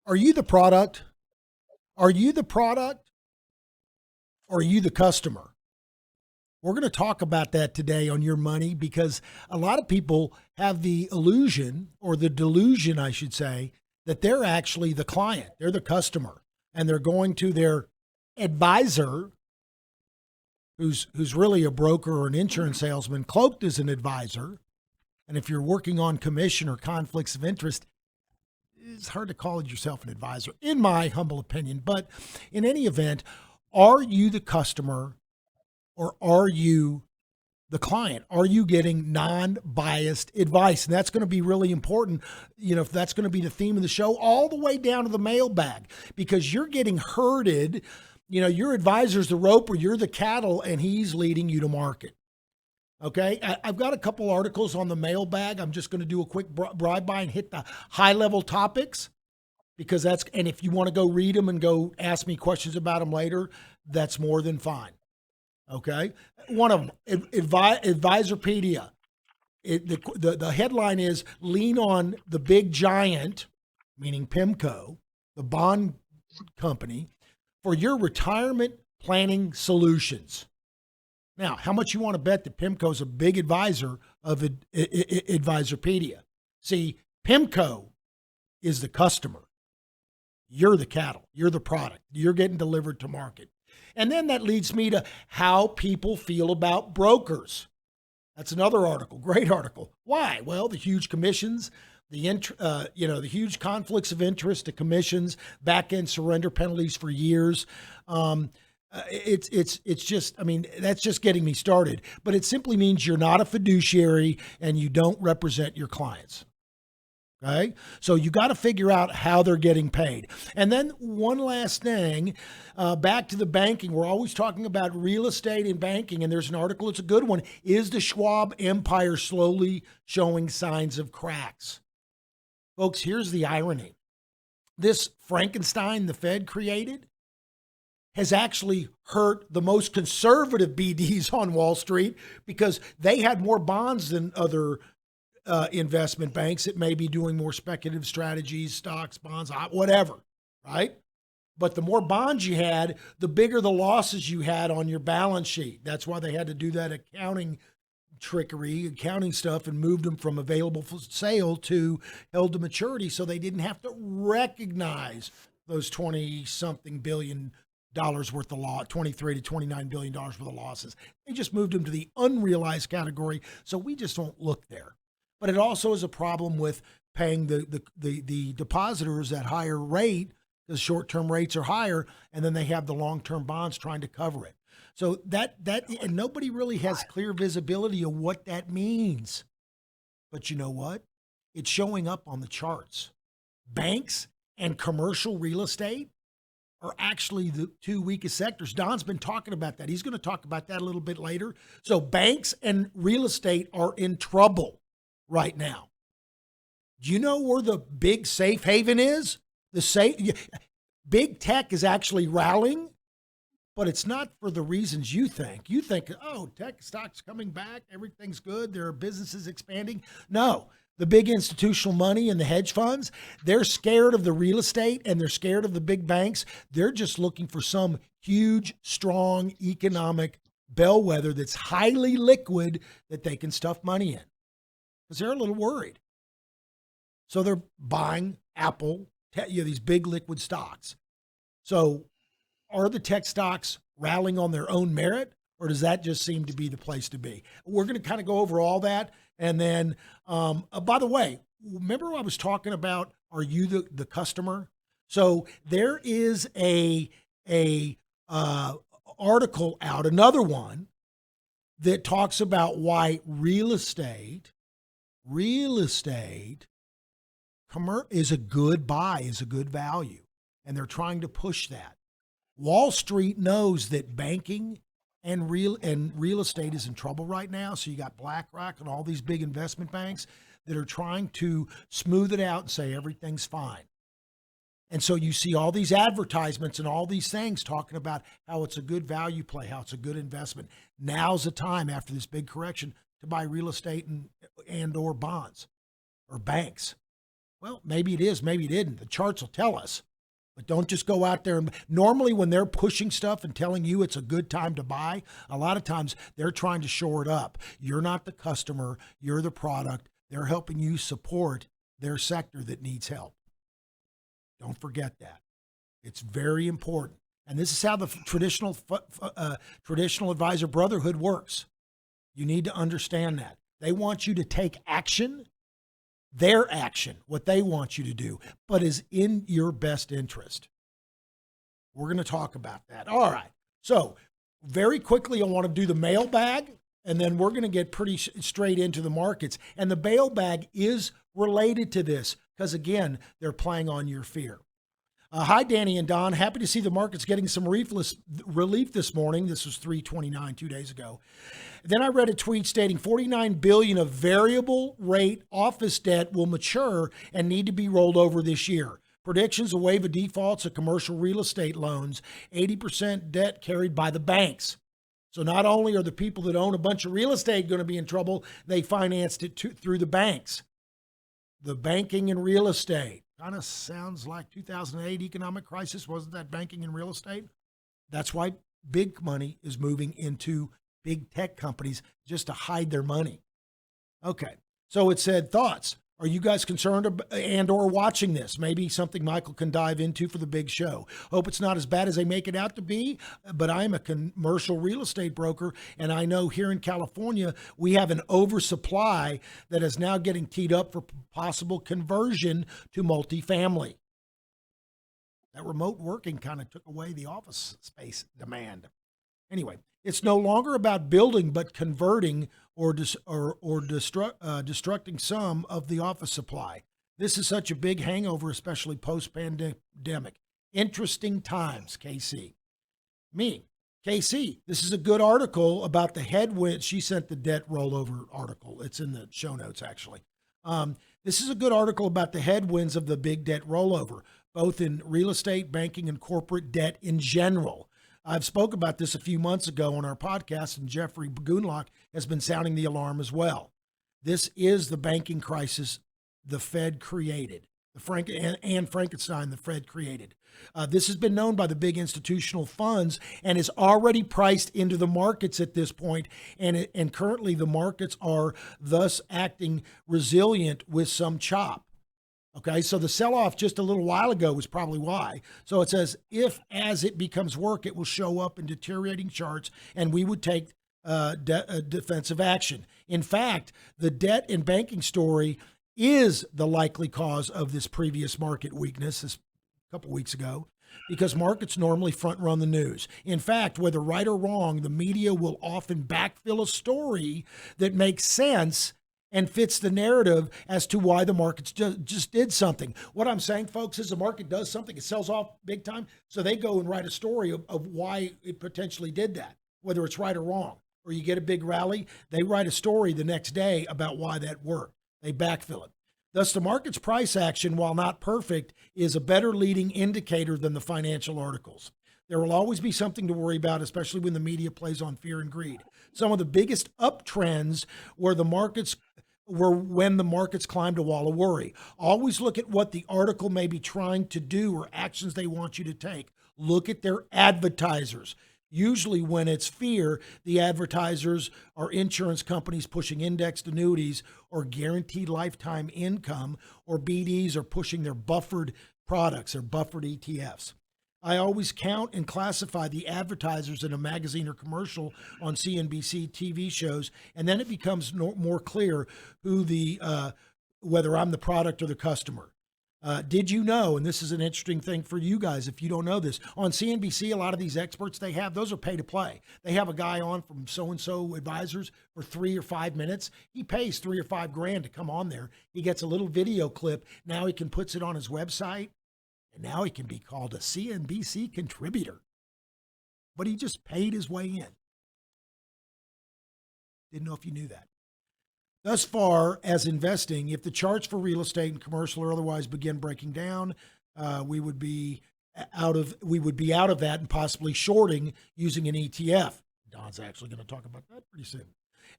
Are you the product? Are you the product or are you the customer? We're going to talk about that today on Your Money because a lot of people have the illusion or the delusion, I should say, that they're actually the client. They're the customer and they're going to their advisor who's really a broker or an insurance salesman cloaked as an advisor. And if you're working on commission or conflicts of interest, it's hard to call yourself an advisor, in my humble opinion. But in any event, are you the customer or are you the client? Are you getting non-biased advice? And that's going to be really important. If that's going to be the theme of the show, all the way down to the mailbag, because you're getting herded. Your advisor's the rope or you're the cattle, and he's leading you to market. Okay, I've got a couple articles on the mailbag. I'm just going to do a quick drive-by and hit the high-level topics because and if you want to go read them and go ask me questions about them later, that's more than fine. Okay, one of them, Advisorpedia. The headline is "Lean on the Big Giant," meaning PIMCO, the bond company, for your retirement planning solutions. Now, how much you want to bet that PIMCO is a big advisor of Advisorpedia? See, PIMCO is the customer. You're the cattle. You're the product. You're getting delivered to market. And then that leads me to how people feel about brokers. That's another article, great article. Why? Well, the huge commissions, the huge conflicts of interest, the commissions, back-end surrender penalties for years. It's just, that's just getting me started. But it simply means you're not a fiduciary and you don't represent your clients. Okay, so you got to figure out how they're getting paid. And then one last thing, back to the banking. We're always talking about real estate and banking, and there's an article, it's a good one. Is the Schwab empire slowly showing signs of cracks? Folks, here's the irony. This Frankenstein the Fed created has actually hurt the most conservative BDs on Wall Street because they had more bonds than other investment banks that may be doing more speculative strategies, stocks, bonds, whatever, right? But the more bonds you had, the bigger the losses you had on your balance sheet. That's why they had to do that accounting stuff and moved them from available for sale to held to maturity so they didn't have to recognize those 20-something billion dollars worth of loss, $23 to $29 billion worth of losses. They just moved them to the unrealized category, so we just don't look there. But it also is a problem with paying the depositors at higher rate because short-term rates are higher, and then they have the long-term bonds trying to cover it. So and nobody really has clear visibility of what that means. But you know what? It's showing up on the charts. Banks and commercial real estate are actually the two weakest sectors. Don's been talking about that. He's going to talk about that a little bit later. So banks and real estate are in trouble right now. Do you know where the big safe haven is? Big tech is actually rallying, but it's not for the reasons you think. You think, oh, tech stock's coming back, everything's good, there are businesses expanding. No, the big institutional money and the hedge funds, they're scared of the real estate and they're scared of the big banks. They're just looking for some huge, strong economic bellwether that's highly liquid that they can stuff money in because they're a little worried. So they're buying Apple, these big liquid stocks. So are the tech stocks rallying on their own merit, or does that just seem to be the place to be? We're going to kind of go over all that. And then, by the way, remember I was talking about, are you the customer? So there is a article out, another one, that talks about why real estate is a good buy, is a good value. And they're trying to push that. Wall Street knows that banking and real estate is in trouble right now. So you got BlackRock and all these big investment banks that are trying to smooth it out and say everything's fine. And so you see all these advertisements and all these things talking about how it's a good value play, how it's a good investment. Now's the time after this big correction to buy real estate and or bonds or banks. Well, maybe it is, maybe it isn't. The charts will tell us. But don't just go out there. And normally, when they're pushing stuff and telling you it's a good time to buy, a lot of times they're trying to shore it up. You're not the customer, you're the product. They're helping you support their sector that needs help. Don't forget that. It's very important. And this is how the traditional advisor brotherhood works. You need to understand that. They want you to take action, their action, what they want you to do, but is in your best interest. We're going to talk about that. All right. So very quickly, I want to do the mailbag, and then we're going to get pretty straight into the markets. And the mailbag is related to this because, again, they're playing on your fear. Hi, Danny and Don. Happy to see the markets getting some relief this morning. This was 329 2 days ago. Then I read a tweet stating $49 billion of variable rate office debt will mature and need to be rolled over this year. Predictions: a wave of defaults of commercial real estate loans, 80% debt carried by the banks. So not only are the people that own a bunch of real estate going to be in trouble, they financed it through the banks. The banking and real estate. Kind of sounds like 2008 economic crisis. Wasn't that banking and real estate? That's why big money is moving into big tech companies just to hide their money. Okay, so it said, thoughts. Are you guys concerned and or watching this? Maybe something Michael can dive into for the big show. Hope it's not as bad as they make it out to be, but I'm a commercial real estate broker, and I know here in California, we have an oversupply that is now getting teed up for possible conversion to multifamily. That remote working kind of took away the office space demand. Anyway, it's no longer about building, but converting or destructing some of the office supply. This is such a big hangover, especially post-pandemic. Interesting times, KC. KC, this is a good article about the headwind. She sent the debt rollover article. It's in the show notes, actually. This is a good article about the headwinds of the big debt rollover, both in real estate, banking, and corporate debt in general. I've spoke about this a few months ago on our podcast, and Jeffrey Goonlock has been sounding the alarm as well. This is the banking crisis the Fed created. And Frankenstein, the Fed created. This has been known by the big institutional funds and is already priced into the markets at this point, and currently the markets are thus acting resilient with some chop. Okay, so the sell-off just a little while ago was probably why. So it says, if as it becomes work, it will show up in deteriorating charts, and we would take defensive action. In fact, the debt and banking story is the likely cause of this previous market weakness this couple weeks ago, because markets normally front-run the news. In fact, whether right or wrong, the media will often backfill a story that makes sense and fits the narrative as to why the markets just did something. What I'm saying, folks, is the market does something, it sells off big time, so they go and write a story of why it potentially did that, whether it's right or wrong. Or you get a big rally, they write a story the next day about why that worked. They backfill it. Thus, the market's price action, while not perfect, is a better leading indicator than the financial articles. There will always be something to worry about, especially when the media plays on fear and greed. Some of the biggest uptrends were when the markets climbed a wall of worry. Always look at what the article may be trying to do or actions they want you to take. Look at their advertisers. Usually when it's fear, the advertisers are insurance companies pushing indexed annuities or guaranteed lifetime income, or BDs are pushing their buffered products or buffered ETFs. I always count and classify the advertisers in a magazine or commercial on CNBC TV shows, and then it becomes more clear who whether I'm the product or the customer. Did you know, and this is an interesting thing for you guys if you don't know this, on CNBC, a lot of these experts they have, those are pay to play. They have a guy on from so-and-so advisors for 3 or 5 minutes. He pays $3 or $5 grand to come on there. He gets a little video clip. Now he can puts it on his website. And now he can be called a CNBC contributor. But he just paid his way in. Didn't know if you knew that. Thus far as investing, if the charts for real estate and commercial or otherwise begin breaking down, we would be out of that and possibly shorting using an ETF. Don's actually going to talk about that pretty soon.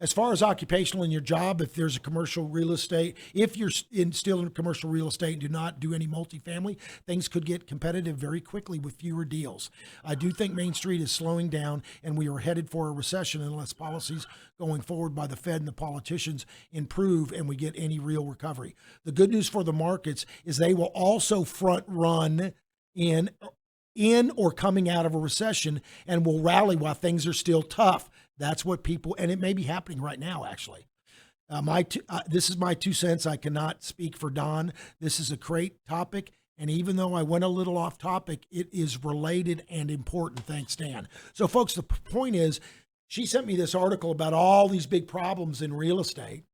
As far as occupational in your job, if there's a commercial real estate, if you're still in commercial real estate and do not do any multifamily, things could get competitive very quickly with fewer deals. I do think Main Street is slowing down, and we are headed for a recession unless policies going forward by the Fed and the politicians improve and we get any real recovery. The good news for the markets is they will also front run in or coming out of a recession and will rally while things are still tough. That's what people, and it may be happening right now, actually. This is my 2 cents. I cannot speak for Don. This is a great topic. And even though I went a little off topic, it is related and important. Thanks, Dan. So, folks, the point is, she sent me this article about all these big problems in real estate,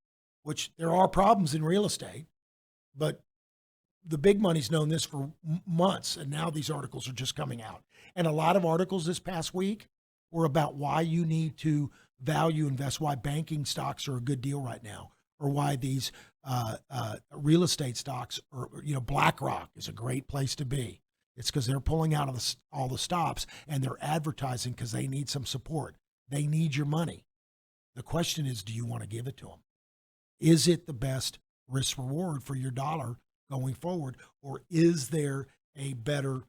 which there are problems in real estate, but the big money's known this for months, and now these articles are just coming out. And a lot of articles this past week were about why you need to value invest, why banking stocks are a good deal right now, or why these real estate stocks, or BlackRock is a great place to be. It's because they're pulling out of all the stops, and they're advertising because they need some support. They need your money. The question is, do you want to give it to them? Is it the best risk reward for your dollar going forward, or is there a better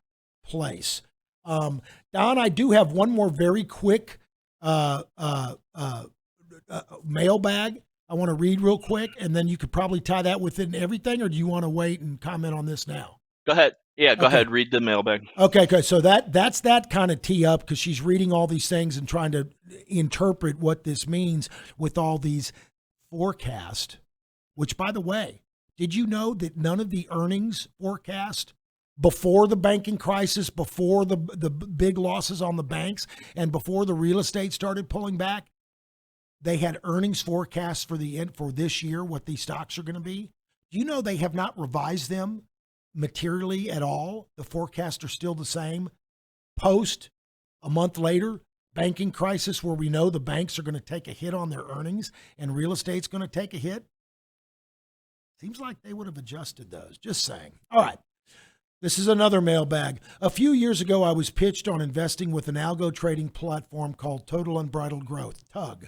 place? Don, I do have one more very quick mailbag I want to read real quick, and then you could probably tie that within everything, or do you want to wait and comment on this now? Go ahead. Yeah, go ahead. Read the mailbag. Okay, good. So that's that kind of tee up, because she's reading all these things and trying to interpret what this means with all these forecasts, which, by the way, did you know that none of the earnings forecast before the banking crisis, before the big losses on the banks, and before the real estate started pulling back, they had earnings forecasts for this year, what these stocks are going to be? Do you know they have not revised them materially at all? The forecasts are still the same. Post, a month later, banking crisis, where we know the banks are going to take a hit on their earnings and real estate's going to take a hit. Seems like they would have adjusted those. Just saying. All right. This is another mailbag. A few years ago, I was pitched on investing with an algo trading platform called Total Unbridled Growth, TUG.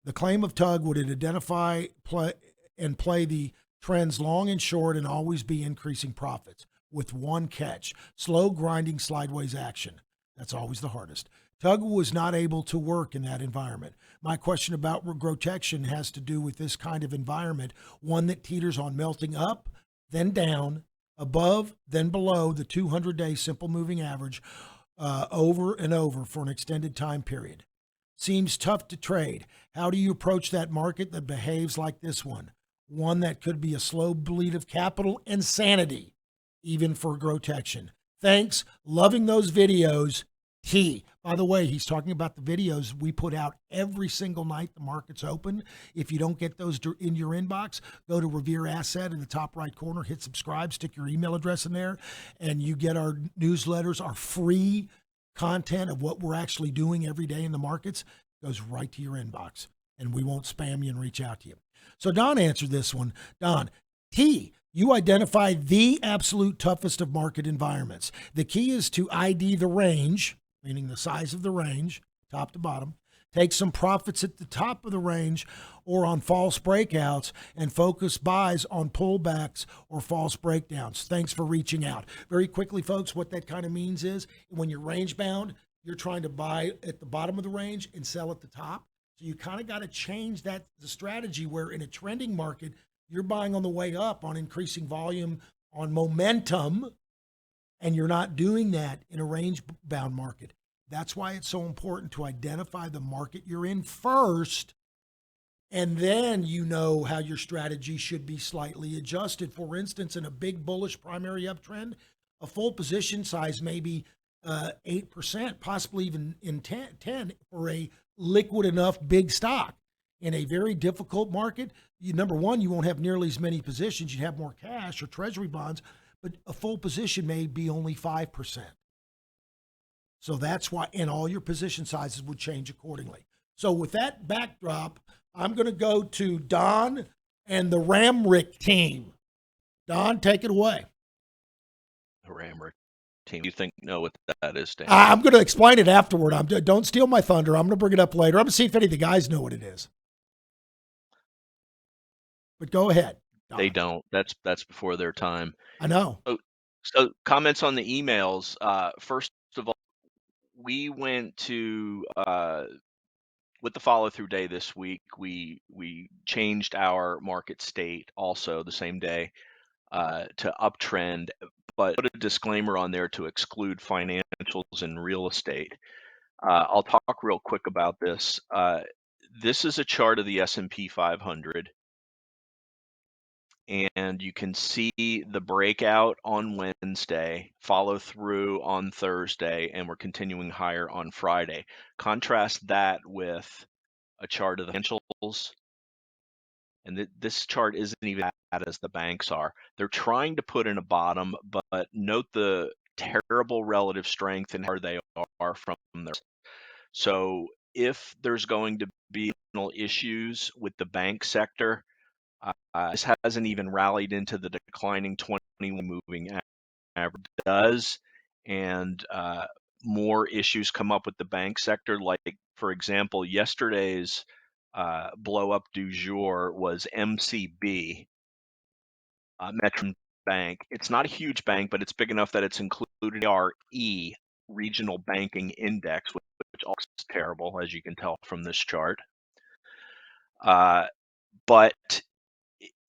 The claim of TUG would identify and play the trends long and short and always be increasing profits, with one catch: slow grinding sideways action. That's always the hardest. TUG was not able to work in that environment. My question about protection has to do with this kind of environment, one that teeters on melting up, then down, above, then below the 200-day simple moving average over and over for an extended time period. Seems tough to trade. How do you approach that market that behaves like this one? One that could be a slow bleed of capital and sanity, even for protection. Thanks. Loving those videos. T. By the way, he's talking about the videos we put out every single night the market's open. If you don't get those in your inbox, go to Revere Asset in the top right corner, hit subscribe, stick your email address in there, and you get our newsletters, our free content of what we're actually doing every day in the markets. Goes right to your inbox, and we won't spam you and reach out to you. So Don answered this one. Don, T, you identify the absolute toughest of market environments. The key is to ID the range, meaning the size of the range, top to bottom, take some profits at the top of the range or on false breakouts, and focus buys on pullbacks or false breakdowns. Thanks for reaching out. Very quickly, folks, what that kind of means is when you're range bound, you're trying to buy at the bottom of the range and sell at the top. So you kind of got to change the strategy, where in a trending market, you're buying on the way up on increasing volume, on momentum, and you're not doing that in a range-bound market. That's why it's so important to identify the market you're in first, and then you know how your strategy should be slightly adjusted. For instance, in a big bullish primary uptrend, a full position size may be 8%, possibly even in 10 for a liquid enough big stock. In a very difficult market, number one, you won't have nearly as many positions. You have more cash or treasury bonds, but a full position may be only 5%. So that's why, and all your position sizes would change accordingly. So with that backdrop, I'm going to go to Don and the Ramrick team. Don, take it away. The Ramrick team. You know what that is, Dan? I'm going to explain it afterward. Don't steal my thunder. I'm going to bring it up later. I'm going to see if any of the guys know what it is. But go ahead, They Don. don't. That's before their time. I know. So, so comments on the emails. First of all, we went to with the follow through day this week. We changed our market state also the same day to uptrend, but put a disclaimer on there to exclude financials and real estate. I'll talk real quick about this. This is a chart of the S&P 500, and you can see the breakout on Wednesday, follow through on Thursday, and we're continuing higher on Friday. Contrast that with a chart of the financials, and this chart isn't even as bad as the banks are. They're trying to put in a bottom, but note the terrible relative strength and how they are from there. So if there's going to be issues with the bank sector, this hasn't even rallied into the declining 21 moving average does, and more issues come up with the bank sector. Like, for example, yesterday's blow up du jour was MCB, Metro Bank. It's not a huge bank, but it's big enough that it's included in our regional banking index, which also is terrible, as you can tell from this chart. But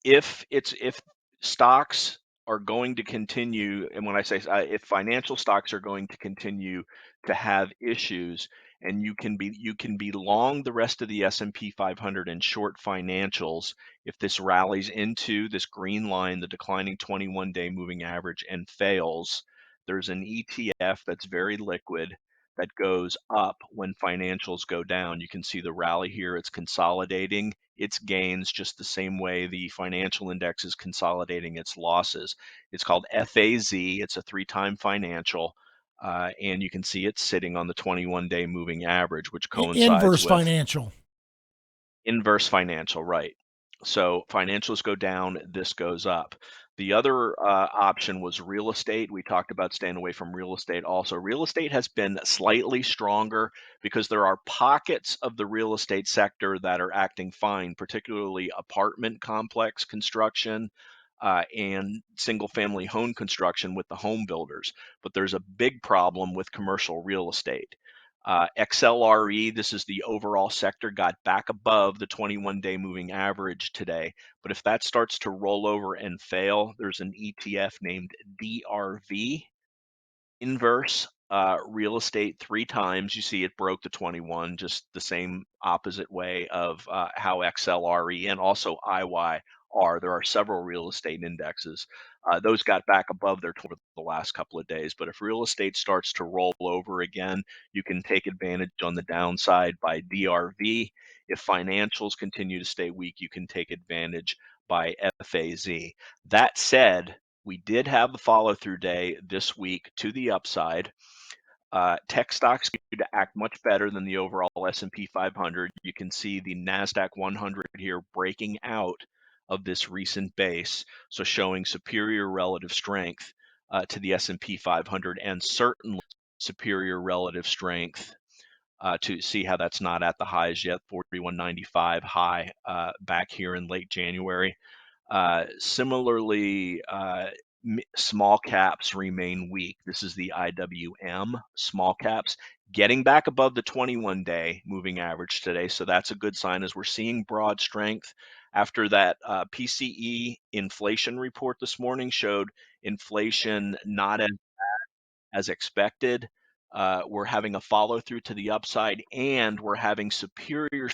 if stocks are going to continue, and when I say if financial stocks are going to continue to have issues, and you can be long the rest of the S&P 500 and short financials if this rallies into this green line, the declining 21-day moving average, and fails. There's an ETF that's very liquid that goes up when financials go down. You can see the rally here. It's consolidating its gains just the same way the financial index is consolidating its losses. It's called FAZ. It's a 3-time financial. And you can see it's sitting on the 21-day moving average, which coincides Inverse with financial. inverse financial, right? So financials go down, this goes up. The other option was real estate. We talked about staying away from real estate also. Real estate has been slightly stronger because there are pockets of the real estate sector that are acting fine, particularly apartment complex construction and single family home construction with the home builders. But there's a big problem with commercial real estate. XLRE, this is the overall sector, got back above the 21-day moving average today. But if that starts to roll over and fail, there's an ETF named DRV, inverse real estate 3 times. You see it broke the 21, just the same opposite way of how XLRE and also IY are. There are several real estate indexes. Those got back above their the last couple of days. But if real estate starts to roll over again, you can take advantage on the downside by DRV. If financials continue to stay weak, you can take advantage by FAZ. That said, we did have the follow through day this week to the upside. Tech stocks continue to act much better than the overall S&P 500. You can see the NASDAQ 100 here breaking out of this recent base, so showing superior relative strength to the S&P 500, and certainly superior relative strength to see how that's not at the highs yet. 41.95 high back here in late January. Similarly, small caps remain weak. This is the IWM small caps getting back above the 21-day moving average today. So that's a good sign as we're seeing broad strength. After that PCE inflation report this morning showed inflation not as expected. We're having a follow through to the upside, and we're having superior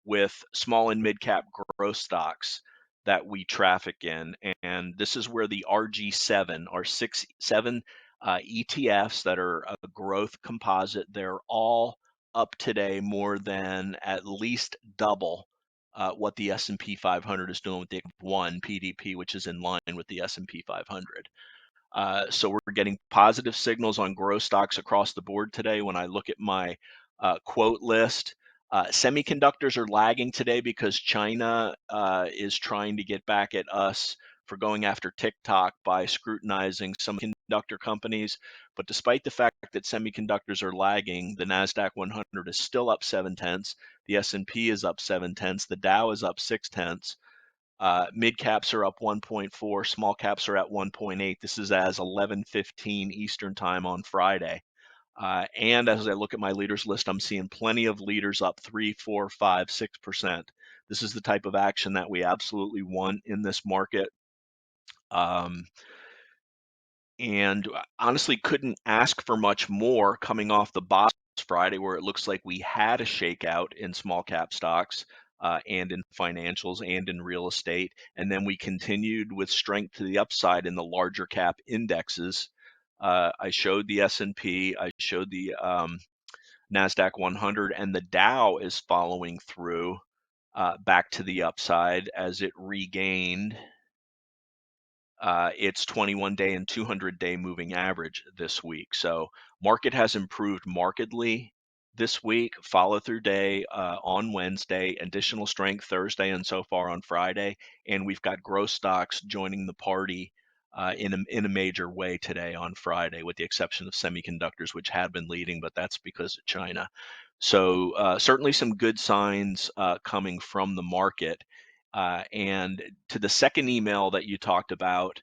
with small and mid cap growth stocks that we traffic in. And this is where the RG7, our seven ETFs that are a growth composite, they're all up today more than at least double what the S&P 500 is doing with the 1 PDP, which is in line with the S&P 500. So we're getting positive signals on growth stocks across the board today. When I look at my quote list, semiconductors are lagging today because China is trying to get back at us for going after TikTok by scrutinizing some semiconductor companies. But despite the fact that semiconductors are lagging, the NASDAQ 100 is still up 0.7. The S&P is up 0.7. The Dow is up 0.6. Mid caps are up 1.4, small caps are at 1.8. This is as 11:15 Eastern time on Friday. And as I look at my leaders list, I'm seeing plenty of leaders up 3, 4, 5, 6%. This is the type of action that we absolutely want in this market. And honestly couldn't ask for much more coming off the bottom Friday, where it looks like we had a shakeout in small cap stocks and in financials and in real estate. And then we continued with strength to the upside in the larger cap indexes. I showed the S&P, I showed the NASDAQ 100, and the Dow is following through back to the upside as it regained its 21-day and 200-day moving average this week. So market has improved markedly this week. Follow through day on Wednesday, additional strength Thursday, and so far on Friday. And we've got growth stocks joining the party in a major way today on Friday, with the exception of semiconductors, which had been leading, but that's because of China. So certainly some good signs coming from the market. And to the second email that you talked about,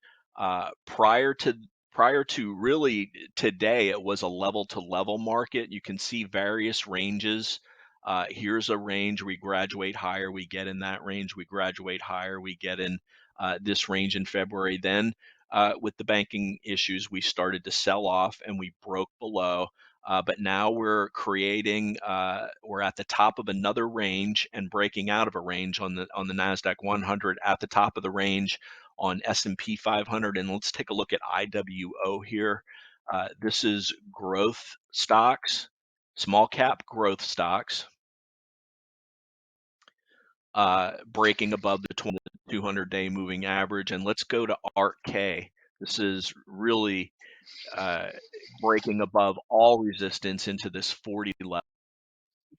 prior to really today, it was a level to level market. You can see various ranges. Here's a range, we graduate higher, we get in that range, we graduate higher, we get in this range in February. Then with the banking issues, we started to sell off and we broke below. But now we're we're at the top of another range and breaking out of a range on the NASDAQ 100, at the top of the range on S&P 500. And let's take a look at IWO here. This is growth stocks, small cap growth stocks, breaking above the 200-day moving average. And let's go to ARK-K. This is really breaking above all resistance into this 40 level.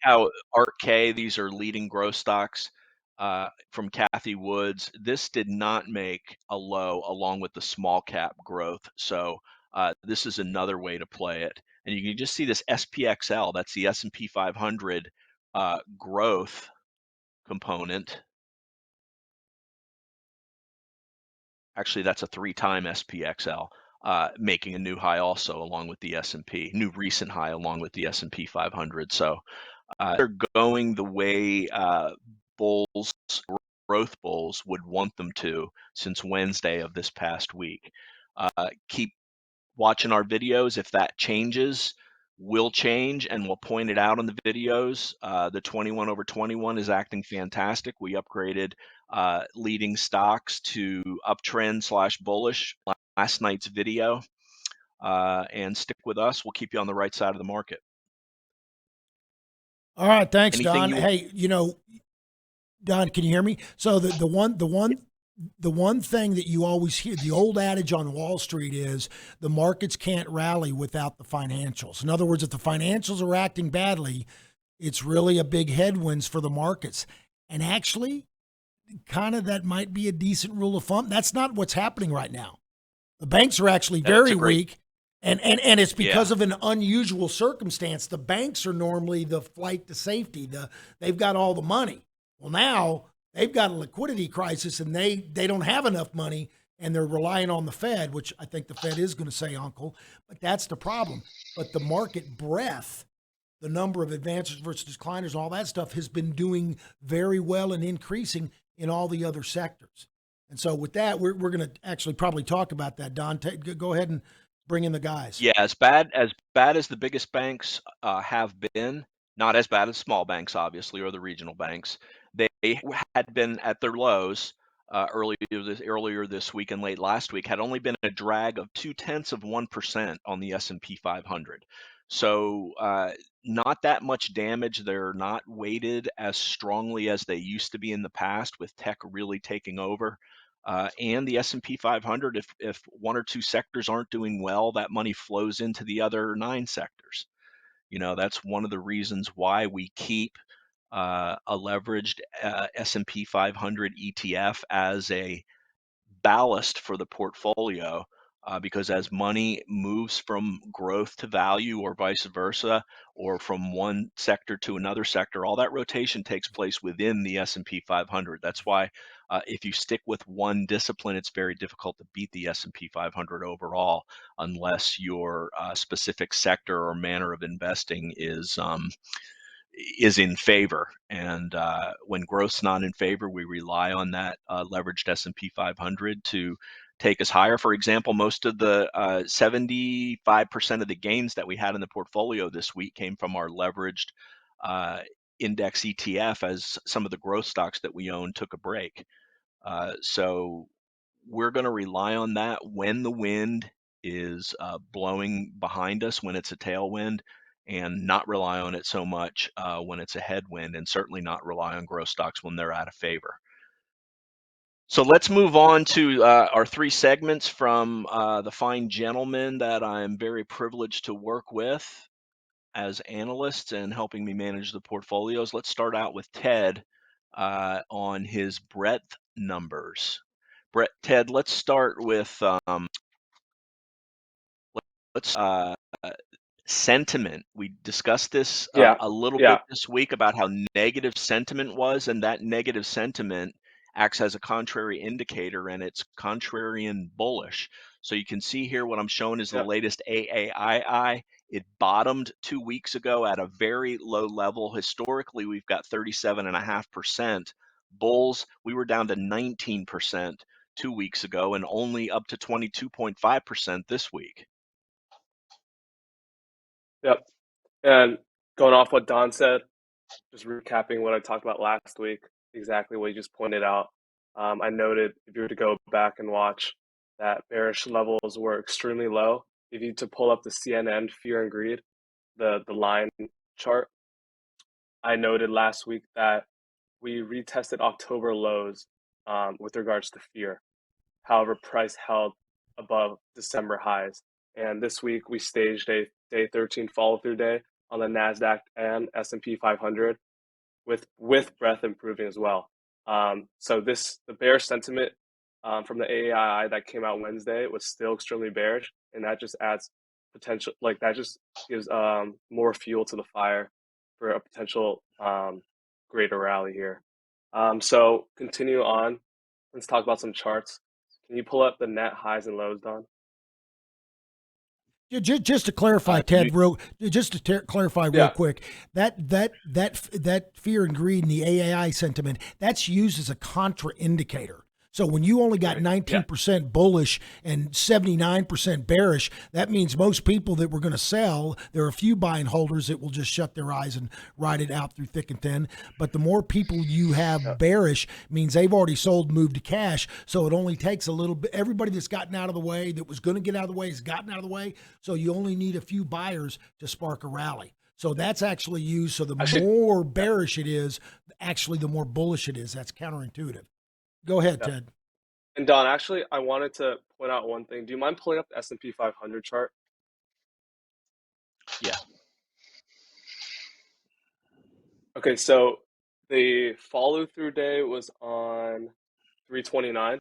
How ARK-K, these are leading growth stocks from Kathy Woods. This did not make a low along with the small cap growth. So this is another way to play it. And you can just see this SPXL, that's the S&P 500 growth component. Actually, that's a 3-time SPXL, making a new high also along with the S&P, new recent high along with the S&P 500. So they're going the way bulls, growth bulls, would want them to since Wednesday of this past week. Keep watching our videos. If that changes, we'll change and we'll point it out on the videos. The 21 over 21 is acting fantastic. We upgraded leading stocks to uptrend / bullish last night's video. And stick with us. We'll keep you on the right side of the market. All right, thanks, Anything Don. Hey, Don, can you hear me? So the one thing that you always hear, the old adage on Wall Street is the markets can't rally without the financials. In other words, if the financials are acting badly, it's really a big headwinds for the markets. And actually, kind of that might be a decent rule of thumb. That's not what's happening right now. The banks are actually very weak. And it's because of an unusual circumstance. The banks are normally the flight to safety. They've got all the money. Well, now they've got a liquidity crisis and they don't have enough money and they're relying on the Fed, which I think the Fed is going to say, Uncle. But that's the problem. But the market breadth, the number of advancers versus decliners, all that stuff has been doing very well and increasing in all the other sectors. And so with that, we're going to actually probably talk about that, Don. Go ahead and bring in the guys. Yeah, as bad as the biggest banks have been, not as bad as small banks, obviously, or the regional banks. They had been at their lows earlier this week and late last week, had only been a drag of 0.2% on the S&P 500. So not that much damage. They're not weighted as strongly as they used to be in the past, with tech really taking over. And the S&P 500, if one or two sectors aren't doing well, that money flows into the other 9 sectors. That's one of the reasons why we keep a leveraged S&P 500 ETF as a ballast for the portfolio. because as money moves from growth to value or vice versa, or from one sector to another sector, all that rotation takes place within the S&P 500. That's why if you stick with one discipline, it's very difficult to beat the S&P 500 overall unless your specific sector or manner of investing is in favor. And when growth's not in favor, we rely on that leveraged S&P 500 to take us higher. For example, most of the 75% of the gains that we had in the portfolio this week came from our leveraged uh, index ETF as some of the growth stocks that we own took a break. So we're going to rely on that when the wind is blowing behind us, when it's a tailwind, and not rely on it so much when it's a headwind, and certainly not rely on growth stocks when they're out of favor. So let's move on to our three segments from the fine gentlemen that I'm very privileged to work with as analysts and helping me manage the portfolios. Let's start out with Ted on his breadth numbers. Ted, let's start with let's sentiment. We discussed this Yeah, a little bit yeah, this week about how negative sentiment was, and that negative sentiment acts as a contrary indicator, and it's contrarian bullish. So you can see here what I'm showing is the yeah, latest AAII. It bottomed 2 weeks ago at a very low level. Historically, we've got 37.5%. Bulls, we were down to 19% 2 weeks ago and only up to 22.5% this week. yeah. And going off what Don said, just recapping what I talked about last week, exactly what you just pointed out. I noted if you were to go back and watch that bearish levels were extremely low. If you to pull up the CNN fear and greed, the line chart, I noted last week that we retested October lows with regards to fear. However, price held above December highs. And this week we staged a day 13 follow through day on the Nasdaq and S&P 500 with breadth improving as well. So the bearish sentiment from the AAII that came out Wednesday was still extremely bearish, and that just adds potential. Like that just gives more fuel to the fire for a potential greater rally here. So continue on. Let's talk about some charts. Can you pull up the net highs and lows, Don? Just to clarify, Ted, clarify real Yeah, quick, that fear and greed and the AAI sentiment, that's used as a contraindicator. So when you only got right. Yeah, 19% bullish and 79% bearish, that means most people that were going to sell, there are a few buying holders that will just shut their eyes and ride it out through thick and thin. But the more people you yeah. have bearish means they've already sold, moved to cash. So it only takes a little bit. Everybody that's gotten out of the way, that was going to get out of the way, has gotten out of the way. So you only need a few buyers to spark a rally. So that's actually used. So the Actually, more yeah, bearish it is, actually the more bullish it is. That's counterintuitive. Go ahead, yeah. Ted. And Don, actually, I wanted to point out one thing. Do you mind pulling up the S&P 500 chart? Yeah. Okay, so the follow through day was on 329.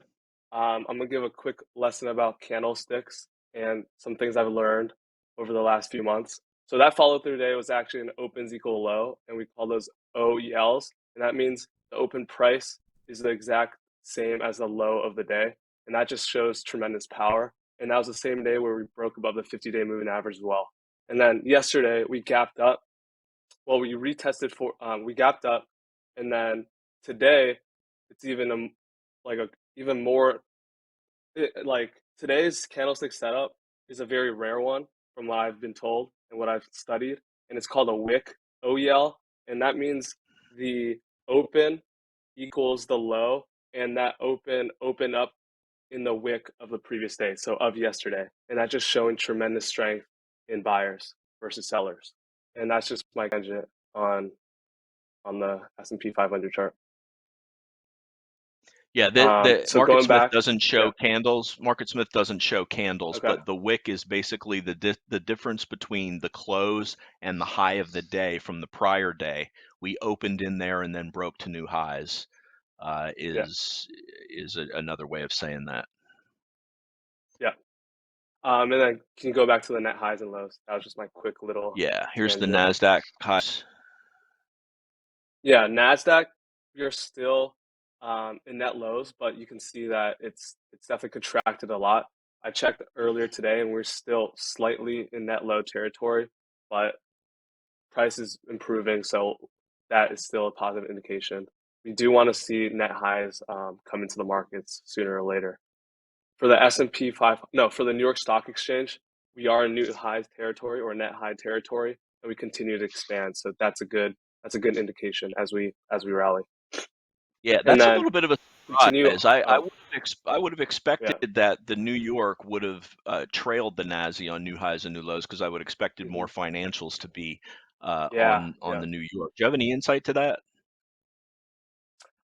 I'm gonna give a quick lesson about candlesticks and some things I've learned over the last few months. So that follow through day was actually an opens equal low, and we call those OELs, and that means the open price is the exact same as the low of the day, and that just shows tremendous power. And that was the same day where we broke above the 50-day moving average as well. And then yesterday we gapped up. Well, we retested for we gapped up, and then today it's even like a even more like today's candlestick setup is a very rare one from what I've been told and what I've studied, and it's called a wick OEL, and that means the open equals the low, and that open up in the wick of the previous day, so of yesterday, and that's just showing tremendous strength in buyers versus sellers, and that's just my tangent on the S&P 500 chart. Yeah, the So Market going Smith back, doesn't yeah, show candles. Market Smith doesn't show candles, okay, but the wick is basically the difference between the close and the high of the day from the prior day. We opened in there and then broke to new highs. yeah, Is another way of saying that. yeah. And then can you go back to the net highs and lows? That was just my quick little Yeah, here's the tangent. NASDAQ highs. Yeah, Nasdaq, you're still in net lows, but you can see that it's definitely contracted a lot. I checked earlier today, and we're still slightly in net low territory, but price is improving, so that is still a positive indication. We do want to see net highs come into the markets sooner or later. For the S&P 5, no, for the New York Stock Exchange, we are in new highs territory or net high territory, and we continue to expand. So that's a good indication as we rally. Yeah, And that's a then little bit of a continue. surprise. I Oh, I would have yeah. expected that the New York would have trailed the Nasdaq on new highs and new lows because I would have expected Hmm. more financials to be Yeah, on yeah. the New York. Do you have any insight to that?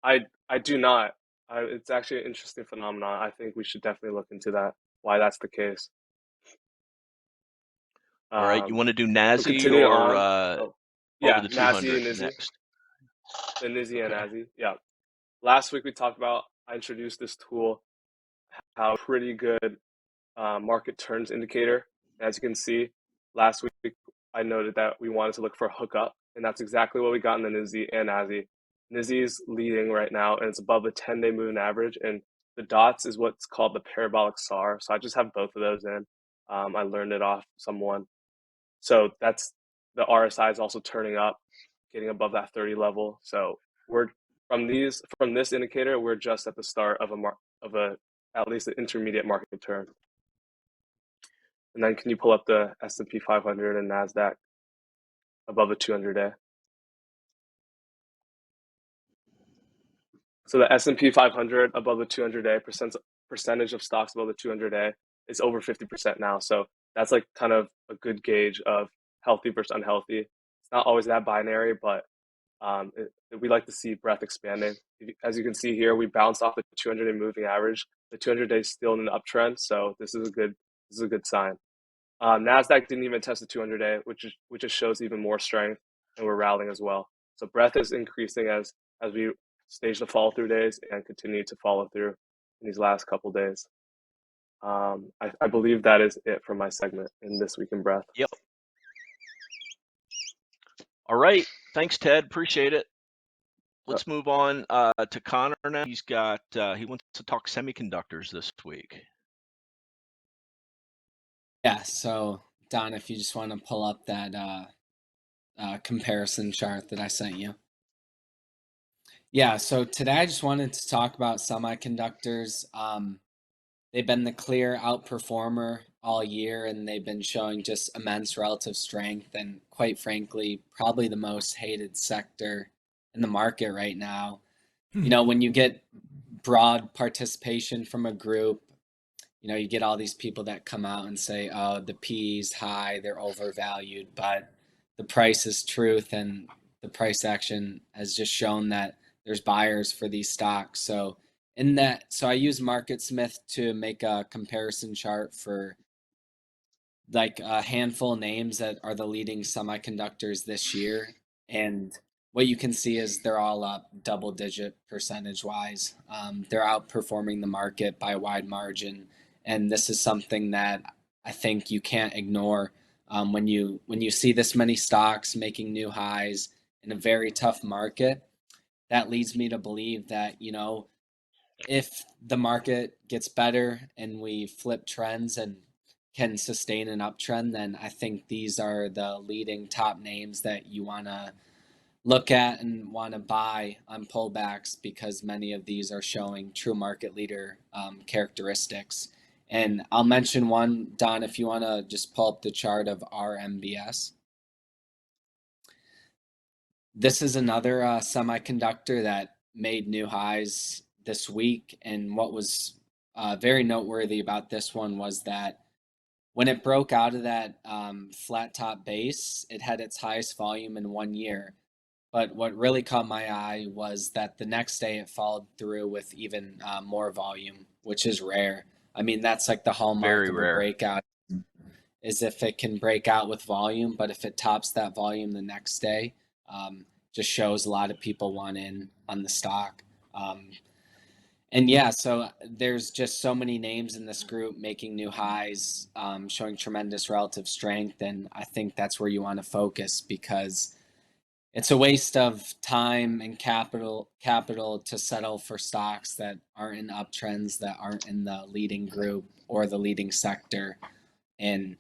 I do not. It's actually an interesting phenomenon. I think we should definitely look into that. Why that's the case. All right, you Um, want to do so NASI continuing or on. Oh, over yeah, the Nazi 200 and Nizzy, next? the Nizzy and Okay. Nazi. Yeah. Last week we talked about. I introduced this tool, how pretty good market turns indicator. As you can see, last week I noted that we wanted to look for a hookup, and that's exactly what we got in the Nizzy and Nazi. Nizzy's leading right now, and it's above the 10-day moving average, and the dots is what's called the parabolic SAR. So I just have both of those in. I learned it off someone. So that's the RSI is also turning up, getting above that 30 level. So we're from this indicator, we're just at the start of a at least an intermediate market turn. And then can you pull up the S&P 500 and Nasdaq above the 200-day? So the S&P 500 above the 200-day percentage of stocks above the 200-day is over 50% now. So that's like kind of a good gauge of healthy versus unhealthy. It's not always that binary, but we like to see breadth expanding. As you can see here, we bounced off the 200-day moving average. The 200-day is still in an uptrend, so this is a good sign. Nasdaq didn't even test the 200-day, which just shows even more strength, and we're rallying as well. So breadth is increasing as we stage the follow through days and continue to follow through in these last couple days. I believe that is it for my segment in This Week in Breath. Yep. All right. Thanks, Ted. Appreciate it. Let's move on to Connor now. He wants to talk semiconductors this week. Yeah, so Don, if you just want to pull up that comparison chart that I sent you. Yeah, so today I just wanted to talk about semiconductors. They've been the clear outperformer all year, and they've been showing just immense relative strength, and quite frankly, probably the most hated sector in the market right now. You know, when you get broad participation from a group, you get all these people that come out and say, oh, the P's high, they're overvalued, but the price is truth, and the price action has just shown that there's buyers for these stocks. So I use MarketSmith to make a comparison chart for like a handful of names that are the leading semiconductors this year. And what you can see is they're all up double digit percentage wise. They're outperforming the market by a wide margin. And this is something that I think you can't ignore when you see this many stocks making new highs in a very tough market. That leads me to believe that, if the market gets better and we flip trends and can sustain an uptrend, then I think these are the leading top names that you want to look at and want to buy on pullbacks, because many of these are showing true market leader characteristics. And I'll mention one, Don, if you want to just pull up the chart of RMBS. This is another semiconductor that made new highs this week. And what was very noteworthy about this one was that when it broke out of that flat top base, it had its highest volume in 1 year. But what really caught my eye was that the next day it followed through with even more volume, which is rare. I mean, that's like the hallmark Very of a rare. breakout, is if it can break out with volume, but if it tops that volume the next day, just shows a lot of people want in on the stock. And yeah, so there's just so many names in this group making new highs, showing tremendous relative strength. And I think that's where you want to focus, because it's a waste of time and capital to settle for stocks that aren't in uptrends, that aren't in the leading group or the leading sector. And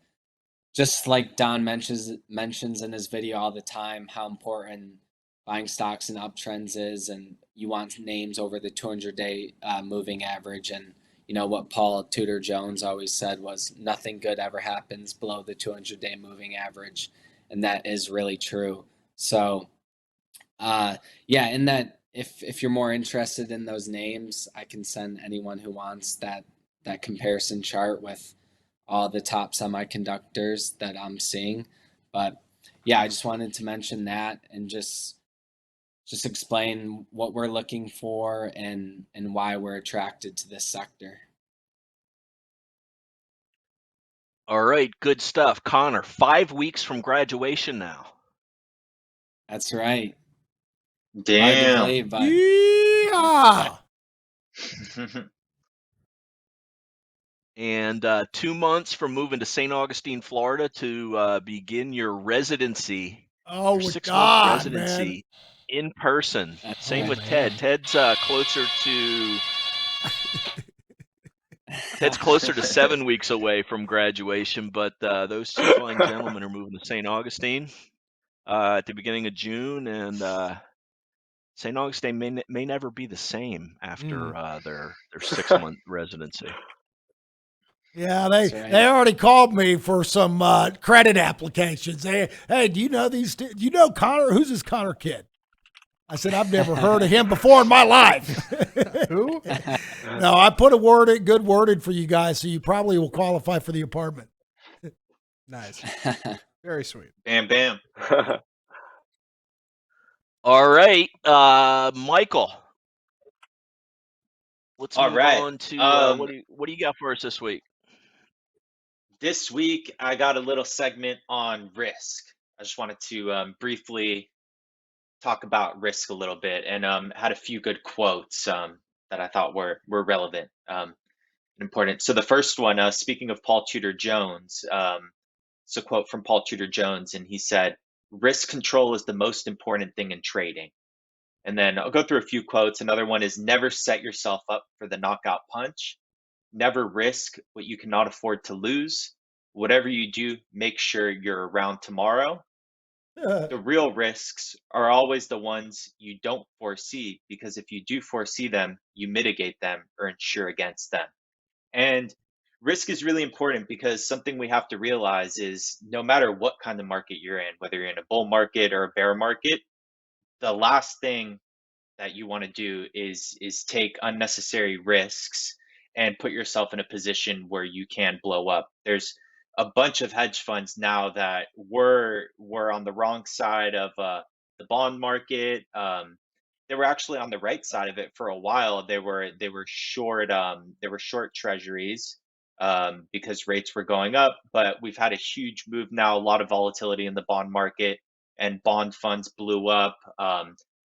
just like Don mentions in his video all the time, how important buying stocks in uptrends is, and you want names over the 200-day moving average. And what Paul Tudor Jones always said was, nothing good ever happens below the 200-day moving average, and that is really true. So, yeah, and that if you're more interested in those names, I can send anyone who wants that comparison chart with all the top semiconductors that I'm seeing. But yeah, I just wanted to mention that and just explain what we're looking for and why we're attracted to this sector. All right, good stuff. Connor, 5 weeks from graduation now. That's right. Hard to Damn. believe, but Yeah. And 2 months from moving to St. Augustine, Florida to begin your residency, Oh, your with 6-month God, residency in person. That's Same right. with man. Ted. Ted's closer to 7 weeks away from graduation, but those two fine gentlemen are moving to St. Augustine at the beginning of June, and St. Augustine may never be the same after their 6-month residency. Yeah, That's they right. already called me for some credit applications. Hey, do you know these? Do you know Connor? Who's this Connor kid? I said, I've never heard of him before in my life. Who? No, I put a good word in for you guys, so you probably will qualify for the apartment. Nice. Very sweet. Bam, bam. All right, Michael. Let's All move right. on to what do you got for us this week? This week, I got a little segment on risk. I just wanted to briefly talk about risk a little bit, and had a few good quotes that I thought were relevant and important. So the first one, speaking of Paul Tudor Jones, it's a quote from Paul Tudor Jones, and he said, "Risk control is the most important thing in trading." And then I'll go through a few quotes. Another one is, "Never set yourself up for the knockout punch. Never risk what you cannot afford to lose. Whatever you do, make sure you're around tomorrow. The real risks are always the ones you don't foresee, because if you do foresee them, you mitigate them or insure against them." And risk is really important, because something we have to realize is, no matter what kind of market you're in, whether you're in a bull market or a bear market, the last thing that you want to do is take unnecessary risks and put yourself in a position where you can blow up. There's a bunch of hedge funds now that were on the wrong side of the bond market. They were actually on the right side of it for a while. They were short treasuries because rates were going up, but we've had a huge move now, a lot of volatility in the bond market, and bond funds blew up.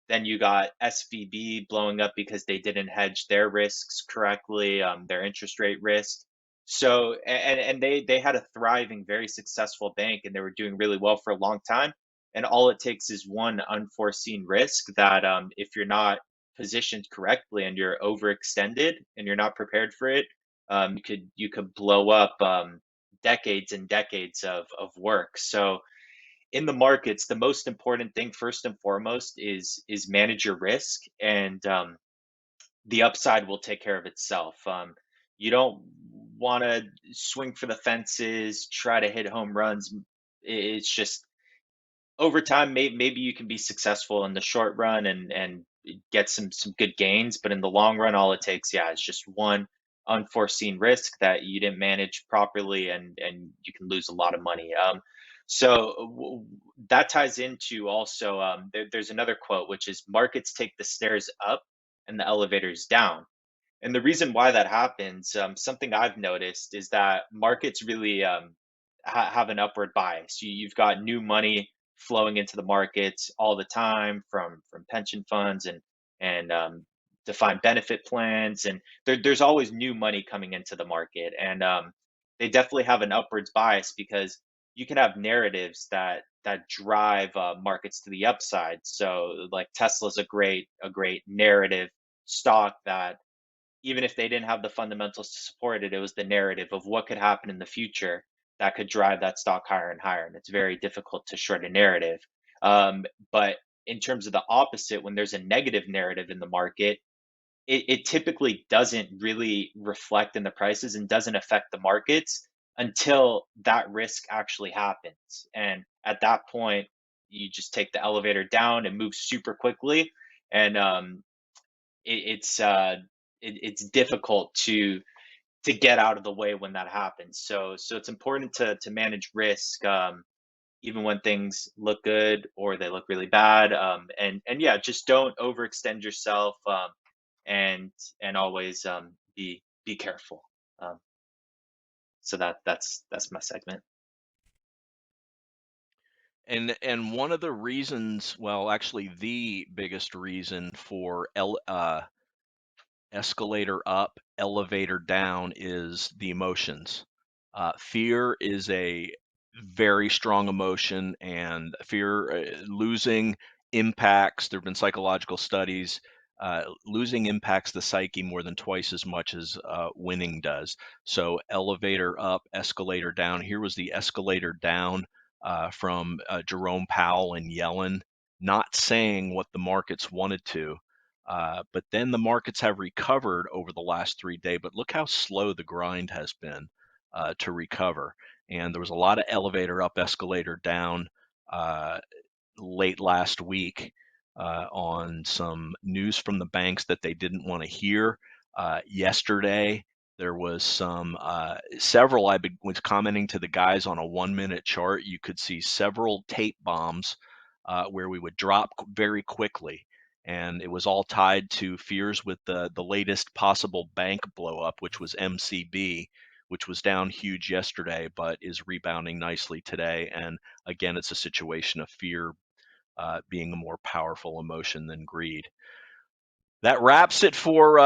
Then you got SVB blowing up because they didn't hedge their risks correctly, their interest rate risk. So, and they had a thriving, very successful bank, and they were doing really well for a long time. And all it takes is one unforeseen risk that, if you're not positioned correctly and you're overextended and you're not prepared for it, you could blow up decades and decades of work. So in the markets, the most important thing, first and foremost, is manage your risk, and the upside will take care of itself. You don't want to swing for the fences, try to hit home runs. It's just, over time, maybe you can be successful in the short run and get some good gains, but in the long run, all it takes, yeah, is just one unforeseen risk that you didn't manage properly, and you can lose a lot of money. That ties into also, there's another quote, which is, "Markets take the stairs up and the elevators down." And the reason why that happens, something I've noticed, is that markets really have an upward bias. You've got new money flowing into the markets all the time from pension funds and defined benefit plans, and there's always new money coming into the market, and they definitely have an upwards bias because you can have narratives that drive markets to the upside. So like Tesla's a great narrative stock that even if they didn't have the fundamentals to support it, it was the narrative of what could happen in the future that could drive that stock higher and higher. And it's very difficult to short a narrative. But in terms of the opposite, when there's a negative narrative in the market, it typically doesn't really reflect in the prices and doesn't affect the markets until that risk actually happens. And at that point, you just take the elevator down and move super quickly. And it's difficult to get out of the way when that happens. So it's important to manage risk, even when things look good or they look really bad. And yeah, just don't overextend yourself, and always be careful. Um, so that's my segment. And one of the reasons, well, actually the biggest reason for escalator up, elevator down is the emotions. Fear is a very strong emotion, and fear, losing impacts. There have been psychological studies. Losing impacts the psyche more than twice as much as winning does. So elevator up, escalator down. Here was the escalator down from Jerome Powell and Yellen, not saying what the markets wanted to. But then the markets have recovered over the last 3 days. But look how slow the grind has been to recover. And there was a lot of elevator up, escalator down late last week on some news from the banks that they didn't want to hear. Yesterday, there was several. Was commenting to the guys on a 1-minute chart. You could see several tape bombs where we would drop very quickly. And it was all tied to fears with the latest possible bank blow up, which was MCB, which was down huge yesterday, but is rebounding nicely today. And again, it's a situation of fear being a more powerful emotion than greed. That wraps it for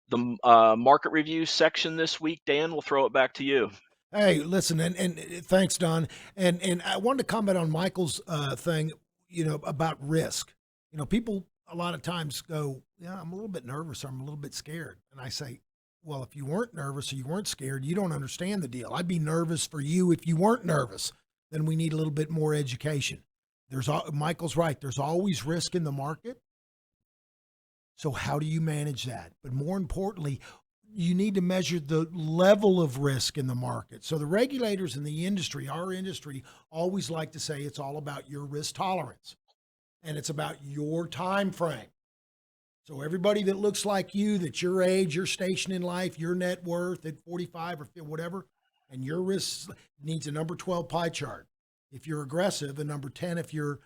the market review section this week. Dan, we'll throw it back to you. Hey, listen, and thanks, Don. And I wanted to comment on Michael's thing, about risk. People a lot of times go, yeah, I'm a little bit nervous, or I'm a little bit scared. And I say, well, if you weren't nervous or you weren't scared, you don't understand the deal. I'd be nervous for you if you weren't nervous. Then we need a little bit more education. Michael's right. There's always risk in the market. So how do you manage that? But more importantly, you need to measure the level of risk in the market. So the regulators in the industry, our industry, always like to say it's all about your risk tolerance and it's about your time frame. So everybody that looks like you, that's your age, your station in life, your net worth at 45 or whatever, and your risk needs a number 12 pie chart. If you're aggressive, a number 10 if you're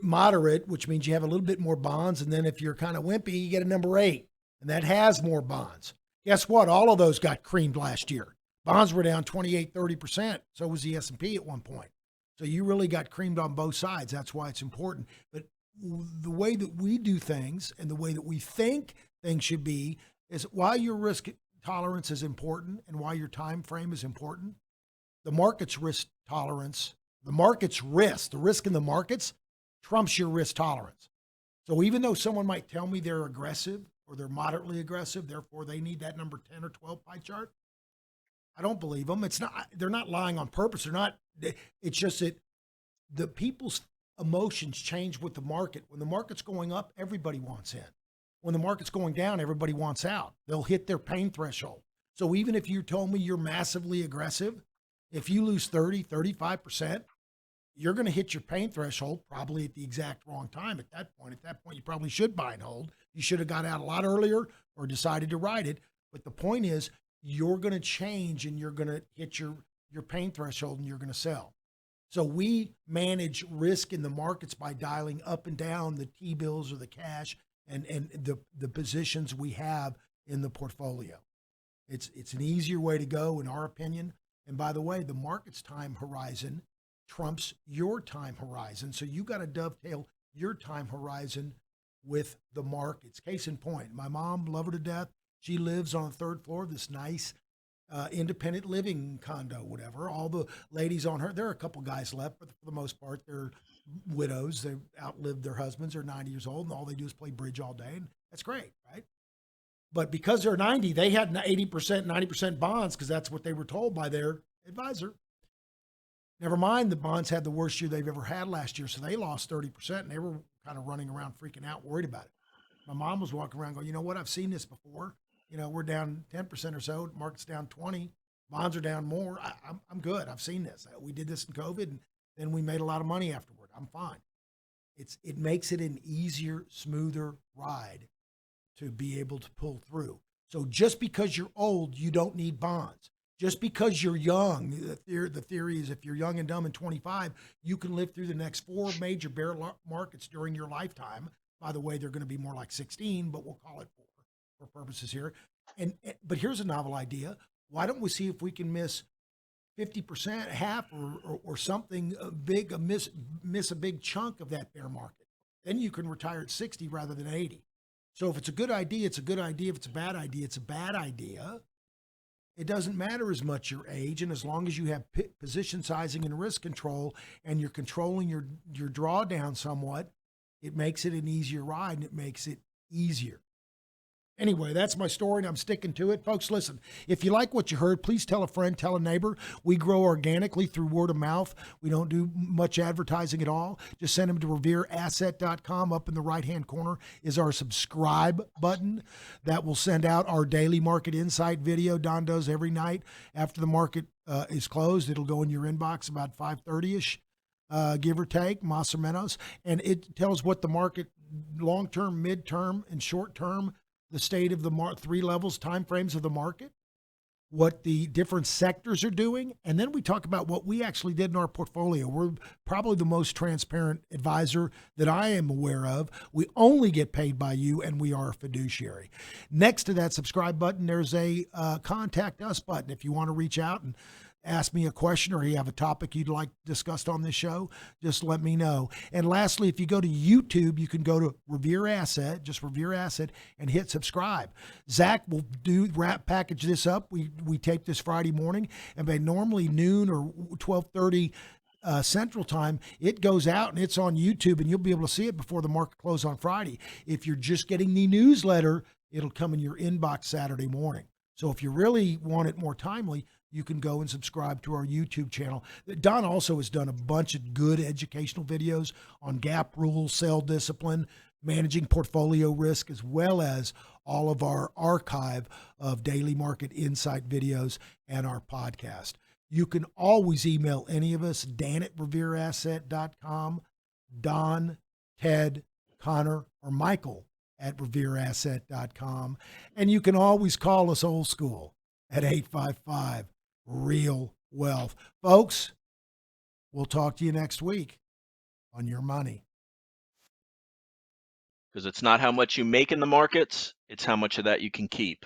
moderate, which means you have a little bit more bonds. And then if you're kind of wimpy, you get a number 8, and that has more bonds. Guess what? All of those got creamed last year. Bonds were down 28, 30%. So was the S&P at one point. So you really got creamed on both sides. That's why it's important. But the way that we do things and the way that we think things should be is while your risk tolerance is important and why your time frame is important, the market's risk tolerance, the market's risk, the risk in the markets trumps your risk tolerance. So even though someone might tell me they're aggressive or they're moderately aggressive, therefore they need that number 10 or 12 pie chart, I don't believe them. They're not lying on purpose. It's just that the people's emotions change with the market. When the market's going up, everybody wants in. When the market's going down, everybody wants out. They'll hit their pain threshold. So even if you told me you're massively aggressive, if you lose 30, 35%, you're going to hit your pain threshold probably at the exact wrong time at that point. At that point, you probably should buy and hold. You should have got out a lot earlier or decided to ride it. But the point is, you're going to change and you're going to hit your pain threshold and you're going to sell. So we manage risk in the markets by dialing up and down the T-bills or the cash and the positions we have in the portfolio. It's an easier way to go, in our opinion. And by the way, the market's time horizon trumps your time horizon. So you got to dovetail your time horizon with the markets. Case in point, my mom, love her to death. She lives on the third floor of this nice independent living condo, whatever. All the ladies on her, there are a couple guys left, but for the most part, they're widows. They've outlived their husbands. They're 90 years old, and all they do is play bridge all day, and that's great, right? But because they're 90, they had 80%, 90% bonds because that's what they were told by their advisor. Never mind, the bonds had the worst year they've ever had last year, so they lost 30%, and they were kind of running around freaking out, worried about it. My mom was walking around going, you know what, I've seen this before. You know, we're down 10% or so, market's down 20, bonds are down more. I'm good. I've seen this. We did this in COVID, and then we made a lot of money afterward. I'm fine. It makes it an easier, smoother ride to be able to pull through. So just because you're old, you don't need bonds. Just because you're young, the theory is if you're young and dumb and 25, you can live through the next 4 major bear markets during your lifetime. By the way, they're going to be more like 16, but we'll call it 4 for purposes here. But here's a novel idea. Why don't we see if we can miss 50%, half, or something big, miss a big chunk of that bear market? Then you can retire at 60 rather than 80. So if it's a good idea, it's a good idea. If it's a bad idea, it's a bad idea. It doesn't matter as much your age, and as long as you have position sizing and risk control, and you're controlling your drawdown somewhat, it makes it an easier ride, and it makes it easier. Anyway, that's my story, and I'm sticking to it. Folks, listen, if you like what you heard, please tell a friend, tell a neighbor. We grow organically through word of mouth. We don't do much advertising at all. Just send them to revereasset.com. Up in the right-hand corner is our subscribe button. That will send out our daily market insight video. Don does every night after the market is closed. It'll go in your inbox about 5:30-ish, give or take, más o menos. And it tells what the market, long-term, mid-term, and short-term, the state of the 3 levels, time frames of the market, what the different sectors are doing, and then we talk about what we actually did in our portfolio. We're probably the most transparent advisor that I am aware of. We only get paid by you, and we are a fiduciary. Next to that subscribe button, there's a contact us button. If you want to reach out and ask me a question, or you have a topic you'd like discussed on this show, just let me know. And lastly, if you go to YouTube, you can go to Revere Asset, just Revere Asset, and hit subscribe. Zach will package this up. We tape this Friday morning, and by normally noon or 12:30 Central Time, it goes out and it's on YouTube, and you'll be able to see it before the market closes on Friday. If you're just getting the newsletter, it'll come in your inbox Saturday morning. So if you really want it more timely, you can go and subscribe to our YouTube channel. Don also has done a bunch of good educational videos on gap rules, sell discipline, managing portfolio risk, as well as all of our archive of daily market insight videos and our podcast. You can always email any of us, Dan@revereasset.com, Don, Ted, Connor, or Michael at revereasset.com. And you can always call us old school at 855 Real Wealth. Folks, we'll talk to you next week on Your Money. Because it's not how much you make in the markets, it's how much of that you can keep.